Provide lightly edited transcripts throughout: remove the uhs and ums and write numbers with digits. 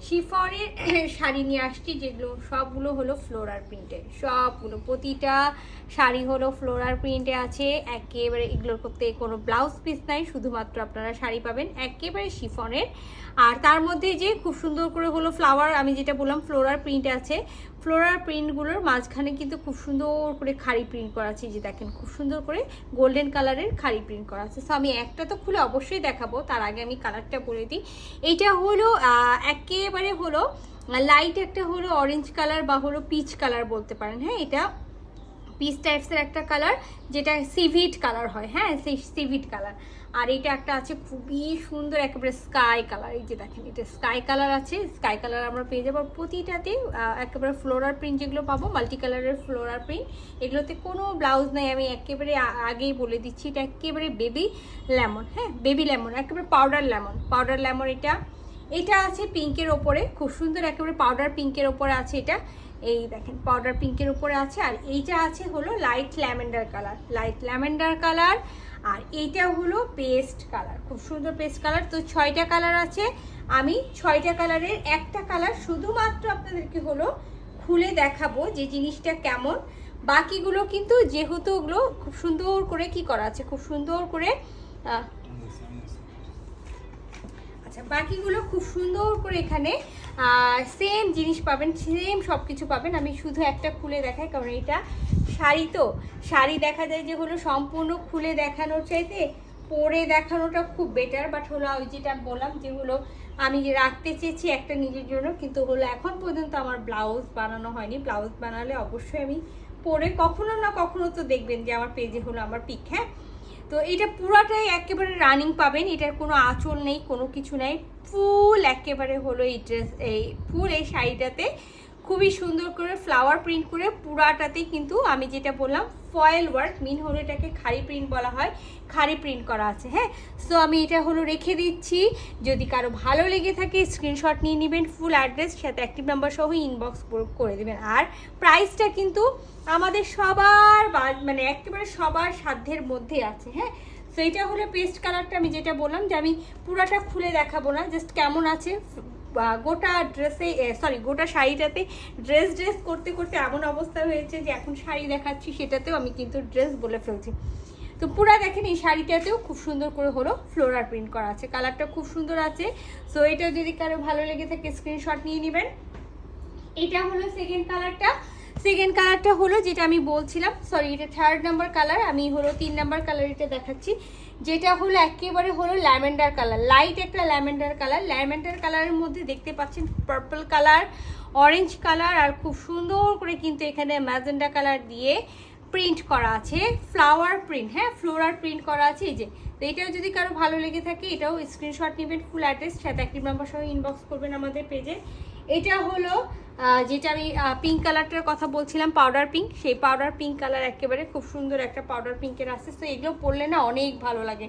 শিফনের শাড়ি নিয়ে আসছি, যেগুলো সবগুলো হলো ফ্লোরাল প্রিন্টে, সবগুলো প্রতিটা শাড়ি হলো ফ্লোরাল প্রিন্টে আছে একেবারে। এগুলোর করতে কোনো ব্লাউজ পিস নাই, শুধুমাত্র আপনারা শাড়ি পাবেন একেবারে শিফনের। আর তার মধ্যে যে খুব সুন্দর করে হলো ফ্লাওয়ার, আমি যেটা বললাম ফ্লোরাল প্রিন্ট আছে, ফ্লোরাল প্রিন্টগুলোর মাঝখানে কিন্তু খুব সুন্দর করে খাড়ি প্রিন্ট করা আছে। যে দেখেন খুব সুন্দর করে গোল্ডেন কালারের খাড়ি প্রিন্ট করা আছে। সো আমি একটা তো খুলে অবশ্যই দেখাবো, তার আগে আমি কালারটা বলে দিই। এইটা হলো একেবারে হলো লাইট একটা হলো অরেঞ্জ কালার বা হলো পিচ কালার বলতে পারেন। হ্যাঁ, এটা পিচ টাইপসের একটা কালার, যেটা সিভিট কালার হয়। হ্যাঁ, সেই সিভিট কালার। আর এটা একটা আছে খুবই সুন্দর একেবারে স্কাই কালার। এই যে দেখেন এটা স্কাই কালার আছে, স্কাই কালার আমরা পেয়ে যাবো প্রতিটাতে। একেবারে ফ্লোরাল প্রিন্ট যেগুলো পাবো, মাল্টি কালারের ফ্লোরাল প্রিন্ট, এগুলোতে কোনো ব্লাউজ নাই। আমি একেবারে আগেই বলে দিচ্ছি, এটা একেবারে বেবি লেমন। হ্যাঁ, বেবি লেমন, একেবারে পাউডার লেমন, পাউডার লেমন। এটা আছে পিঙ্কের ওপরে, খুব সুন্দর একেবারে পাউডার পিঙ্কের ওপরে আছে এটা। এই দেখেন পাউডার পিঙ্কের উপরে আছে। আর এইটা আছে হলো light lavender colour, light lavender colour. আর এইটা হলো পেস্ট কালার, খুব সুন্দর পেস্ট কালার। তো 6টা কালার আছে, আমি 6টা কালারের একটা কালার শুধুমাত্র আপনাদেরকে হলো খুলে দেখাবো যে জিনিসটা কেমন। বাকিগুলো কিন্তু যেহেতু ওগুলো খুব সুন্দর করে কি করা আছে, খুব সুন্দর করে আচ্ছা, বাকিগুলো খুব সুন্দর করে এখানে সেম জিনিস পাবেন, সেম সব কিছু পাবেন। আমি শুধু একটা খুলে দেখাই, কারণ এটা শাড়ি, তো শাড়ি দেখা যায় যে হলো সম্পূর্ণ খুলে দেখানোর চাইতে পরে দেখানোটা খুব বেটার। বাট হলো ওই যেটা বললাম যে হলো আমি রাখতে চেয়েছি একটা নিজের জন্য, কিন্তু হলো এখন পর্যন্ত আমার ব্লাউজ বানানো হয়নি। ব্লাউজ বানালে অবশ্যই আমি পরে কখনো না কখনো তো দেখবেন যে আমার পেজে হলো আমার পিক। হ্যাঁ, তো এটা পুরাটাই একেবারে রানিং পাবেন, এটার কোনো আঁচল নেই, কোনো কিছু নেই, ফুল একেবারে হলো এই ড্রেস, এই ফুল এই শাড়িটাতে খুবই সুন্দর করে ফ্লাওয়ার প্রিন্ট করে পুরাটাতেই কিন্তু আমি যেটা বললাম ফয়েল ওয়ার্ক, মিন হলো এটাকে খাড়ি প্রিন্ট বলা হয়, খাড়ি প্রিন্ট করা আছে। হ্যাঁ, সো আমি এটা হলো রেখে দিচ্ছি, যদি কারো ভালো লেগে থাকে স্ক্রিনশট নিয়ে নেবেন, ফুল অ্যাড্রেস সাথে অ্যাক্টিভ নাম্বার সহ ইনবক্স করে দেবেন। আর প্রাইসটা কিন্তু আমাদের সবার মানে একেবারে সবার সাধ্যের মধ্যে আছে। হ্যাঁ, সো এটা হলো পেস্ট কালারটা, আমি যেটা বললাম যে আমি পুরাটা খুলে দেখাবো না, জাস্ট কেমন আছে। গোটা ড্রেসে গোটা শাড়িটাতে ড্রেস করতে করতে এমন অবস্থা হয়েছে যে এখন শাড়ি দেখাচ্ছি সেটাতেও আমি কিন্তু ড্রেস বলে ফেলছি। তো পুরা দেখেন এই শাড়িটাতেও খুব সুন্দর করে হলো ফ্লোরাল প্রিন্ট করা আছে, কালারটা খুব সুন্দর আছে। সো এটা যদি কারো ভালো লেগে থাকে স্ক্রিনশট নিয়ে নেবেন। এটা হলো সেকেন্ড কালারটা, সেকেন্ড কালারটা হলো যেটা আমি বলছিলাম, সরি এটা 3rd নাম্বার কালার, আমি হলো 3 নাম্বার কালার এটা দেখাচ্ছি, যেটা হলো একেবারে হলো ল্যাভেন্ডার কালার, লাইট একটা ল্যাভেন্ডার কালার। ল্যাভেন্ডার কালারের মধ্যে দেখতে পাচ্ছেন পার্পল কালার, অরেঞ্জ কালার, আর খুব সুন্দর করে কিন্তু এখানে ম্যাজেন্ডা কালার দিয়ে প্রিন্ট করা আছে, ফ্লাওয়ার প্রিন্ট। হ্যাঁ, ফ্লোরাল প্রিন্ট করা আছে এই যে। তো এটাও যদি কারো ভালো লেগে থাকে এটাও স্ক্রিনশট নেবেন, ফুল অ্যাড্রেস সাথে অ্যাক্টিভ নাম্বার সহ ইনবক্স করবেন আমাদের পেজে। এটা হলো যেটা আমি পিঙ্ক কালারটার কথা বলছিলাম, পাউডার পিঙ্ক, সেই পাউডার পিঙ্ক কালার একেবারে খুব সুন্দর একটা পাউডার পিঙ্কের আছে। তো এগুলো পরলে না অনেক ভালো লাগে।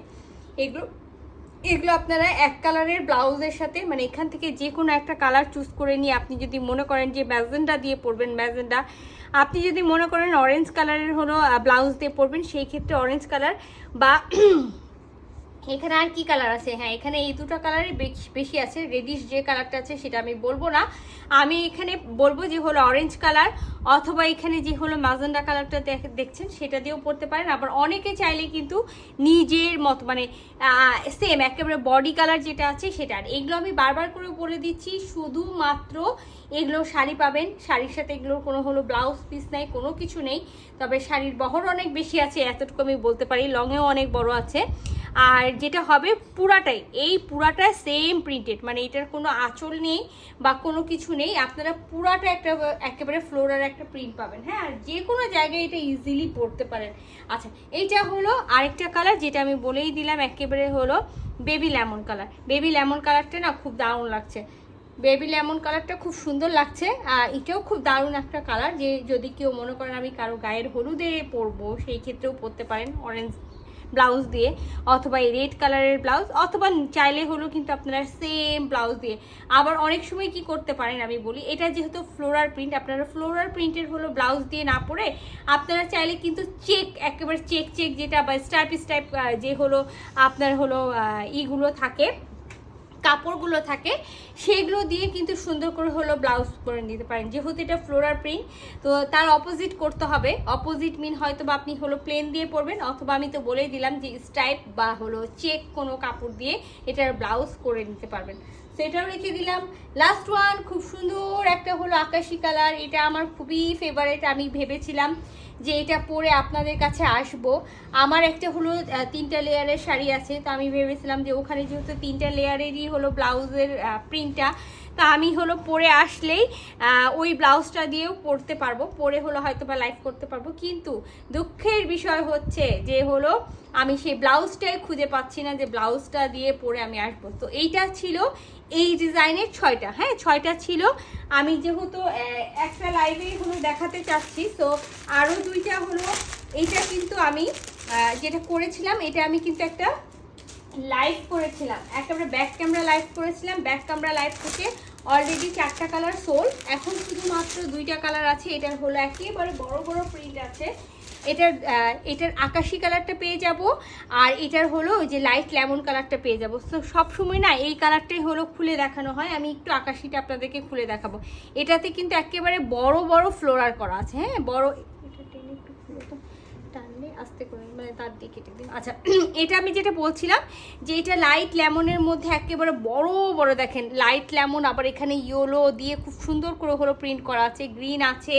এগুলো আপনারা এক কালারের ব্লাউজের সাথে, মানে এখান থেকে যে কোনো একটা কালার চুজ করে নিয়ে আপনি যদি মনে করেন যে ম্যাজেন্ডা দিয়ে পরবেন, ম্যাজেন্ডা, আপনি যদি মনে করেন অরেঞ্জ কালারের হলো ব্লাউজ দিয়ে পরবেন, সেই ক্ষেত্রে অরেঞ্জ কালার, বা এখানে আর কি কালার আছে, হ্যাঁ এখানে এই দুটো কালারই বেশি আছে। রেডিশ যে কালারটা আছে সেটা আমি বলবো না, আমি এখানে বলবো যে হলো অরেঞ্জ কালার, অথবা এখানে যে হলো ম্যাজেন্ডা কালারটা দেখছেন সেটা দিয়েও পরতে পারেন। আবার অনেকে চাইলে কিন্তু নিজের মতো মানে সেম একেবারে বডি কালার যেটা আছে সেটা। আর এগুলো আমি বারবার করে বলে দিচ্ছি, শুধুমাত্র এগুলো শাড়ি পাবেন, শাড়ির সাথে এগুলোর কোনো হলো ব্লাউজ পিস নাই, কোনো কিছু নেই। তবে শাড়ির বহর অনেক বেশি আছে, এতটুকু আমি বলতে পারি, লংয়েও অনেক বড় আছে। আর যেটা হবে পুরাটাই, এই পুরাটা সেম প্রিন্টেড, মানে এটার কোনো আঁচল নেই বা কোনো কিছু নেই, আপনারা পুরাটা একেবারে ফ্লোরাল একটা প্রিন্ট পাবেন। হ্যাঁ, আর যে কোনো জায়গায় এটা ইজিলি পরতে পারেন। আচ্ছা, এইটা হলো আরেকটা কালার যেটা আমি বলেই দিলাম, একেবারে হলো baby lemon colour. Baby lemon কালারটা না খুব দারুণ লাগছে, বেবি লেমন কালারটা খুব সুন্দর লাগছে। আর এটাও খুব দারুণ একটা কালার, যে যদি কেউ মনে করেন আমি কারো গায়ের হলুদে পরবো সেই ক্ষেত্রেও পরতে পারেন অরেঞ্জ ব্লাউজ দিয়ে, অথবা এই রেড কালারের ব্লাউজ, অথবা চাইলে হলো কিন্তু আপনারা সেম ব্লাউজ দিয়ে। আবার অনেক সময় কি করতে পারেন আমি বলি, এটা যেহেতু ফ্লোরাল প্রিন্ট, আপনারা ফ্লোরাল প্রিন্টের হলো ব্লাউজ দিয়ে না পরে আপনারা চাইলে কিন্তু চেক, একেবারে চেক যেটা বা স্টাইপ যে হলো আপনার হলো ইগুলো থাকে কাপড়গুলো থাকে সেগুলো দিয়ে কিন্তু সুন্দর করে হলো ব্লাউজ করে নিতে পারেন। যেহেতু এটা ফ্লোরাল প্রিন্ট, তো তার অপোজিট করতে হবে। অপোজিট মিন হয়তো বা আপনি হলো প্লেন দিয়ে পরবেন, অথবা আমি তো বলেই দিলাম যে স্ট্রাইপ বা হলো চেক কোনো কাপড় দিয়ে এটার ব্লাউজ করে নিতে পারবেন। সেটাও রেখে দিলাম। লাস্ট ওয়ান, খুব সুন্দর একটা হলো আকাশি কালার। এটা আমার খুবই ফেভারিট। আমি ভেবেছিলাম যে এটা পরে আপনাদের কাছে আসব। আমার একটা হলো 3টা লেয়ারের শাড়ি আছে, তো আমি ভেবেছিলাম যে ওখানে যেহেতু 3টা লেয়ারেরই হলো ব্লাউজের প্রিন্টটা, তা আমি হলো পরে আসলেই ওই ব্লাউজটা দিয়েও পরতে পারবো, পরে হলো হয়তো বা লাইভ করতে পারবো। কিন্তু দুঃখের বিষয় হচ্ছে যে হলো আমি সেই ব্লাউজটাই খুঁজে পাচ্ছি না যে ব্লাউজটা দিয়ে পরে আমি আসবো। তো এইটা ছিল এই ডিজাইনের 6টা, হ্যাঁ 6টা ছিল। আমি যেহেতু একটা লাইভে হলো দেখাতে চাচ্ছি, তো আরও 2টা হলো। এইটা কিন্তু আমি যেটা করেছিলাম, এটা আমি কিন্তু একটা লাইভ করেছিলাম, একেবারে ব্যাক ক্যামেরা লাইভ করেছিলাম। ব্যাক ক্যামেরা লাইভ থেকে অলরেডি 4টা কালার সোল্ড, এখন শুধুমাত্র 2টা কালার আছে। এটার হলো একেবারে বড় বড় প্রিন্ট আছে। এটার আকাশি কালারটা পেয়ে যাব, আর এটার হলো ওই যে লাইট লেমন কালারটা পেয়ে যাব। তো সবসময় না এই কালারটাই হলো খুলে দেখানো হয়, আমি একটু আকাশিটা আপনাদেরকে খুলে দেখাবো। এটাতে কিন্তু একেবারে বড় বড় ফ্লোরাল করা আছে, হ্যাঁ বড়। এটা টেনে একটু খুলে তো টানলে আস্তে করে, মানে তার দিকে কেটে দিন। আচ্ছা, এটা আমি যেটা বলছিলাম যে এটা লাইট লেমনের মধ্যে একেবারে বড় বড়, দেখেন লাইট লেমন, আবার এখানে ইয়েলো দিয়ে খুব সুন্দর করে হলো প্রিন্ট করা আছে, গ্রিন আছে,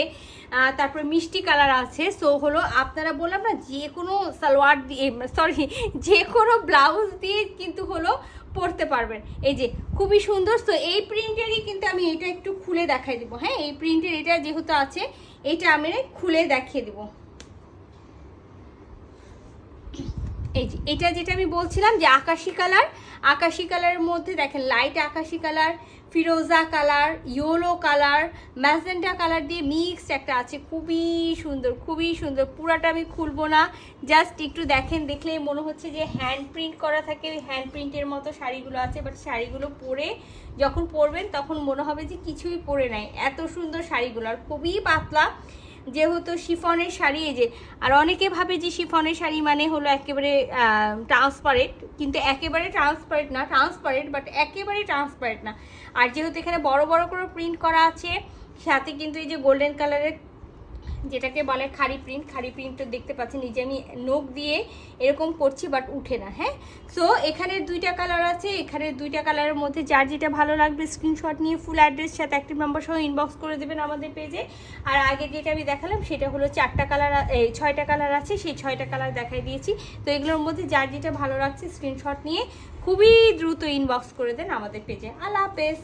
তারপরে মিষ্টি কালার আছে। সো হলো আপনারা বললাম না যে কোনো সালোয়ার দিয়ে, সরি যে কোনো ব্লাউজ দিয়ে কিন্তু হলো পরতে পারবেন। এই যে খুবই সুন্দর। তো এই প্রিন্টেরই কিন্তু আমি এটা একটু খুলে দেখাই দিব, হ্যাঁ এই প্রিন্টের এটা যেহেতু আছে, এটা আমি খুলে দেখিয়ে দিব। এই যে এটা যেটা আমি বলছিলাম যে আকাশি কালার, আকাশি কালারের মধ্যে দেখেন লাইট আকাশি কালার, ফিরোজা colour, yellow colour, magenta colour দিয়ে মিক্সড একটা আছে। খুবই সুন্দর, খুবই সুন্দর। পুরাটা আমি খুলবো না, জাস্ট একটু দেখেন, দেখলেই মনে হচ্ছে যে হ্যান্ড প্রিন্ট করা থাকে, হ্যান্ড প্রিন্টের মতো শাড়িগুলো আছে। বাট শাড়িগুলো পরে যখন পরবেন তখন মনে হবে যে কিছুই পরে নাই, এত সুন্দর শাড়িগুলো। আর খুবই পাতলা, যেহেতু শিফনের শাড়ি। এই যে, আর অনেকে ভাবে যে শিফনের শাড়ি মানে হলো একেবারে ট্রান্সপারেন্ট, কিন্তু একেবারে ট্রান্সপারেন্ট না, ট্রান্সপারেন্ট বাট একেবারে ট্রান্সপারেন্ট না। আর যেহেতু এখানে বড় বড় করে প্রিন্ট করা আছে, সাথে কিন্তু এই যে গোল্ডেন কালারের যেটাকে বলে খাড়ি প্রিন্ট, খাড়ি প্রিন্টটা দেখতে পাচ্ছেন। নিজে আমি নখ দিয়ে এরকম করছি বাট উঠে না, হ্যাঁ। সো এখানে 2টা কালার আছে, এখানে 2টা কালারের মধ্যে যার যেটা ভালো লাগবে স্ক্রিনশট নিয়ে ফুল অ্যাড্রেস সাথে অ্যাক্টিভ নাম্বার সহ ইনবক্স করে দেবেন আমাদের পেজে। আর আগে যেটা আমি দেখালাম সেটা হলো 4টা কালার, 6টা কালার আছে, সেই 6টা কালার দেখাই দিয়েছি। তো এগুলোর মধ্যে যার যেটা ভালো লাগছে স্ক্রিনশট নিয়ে খুবই দ্রুত ইনবক্স করে দেন আমাদের পেজে। আল্লাহ হাফেজ।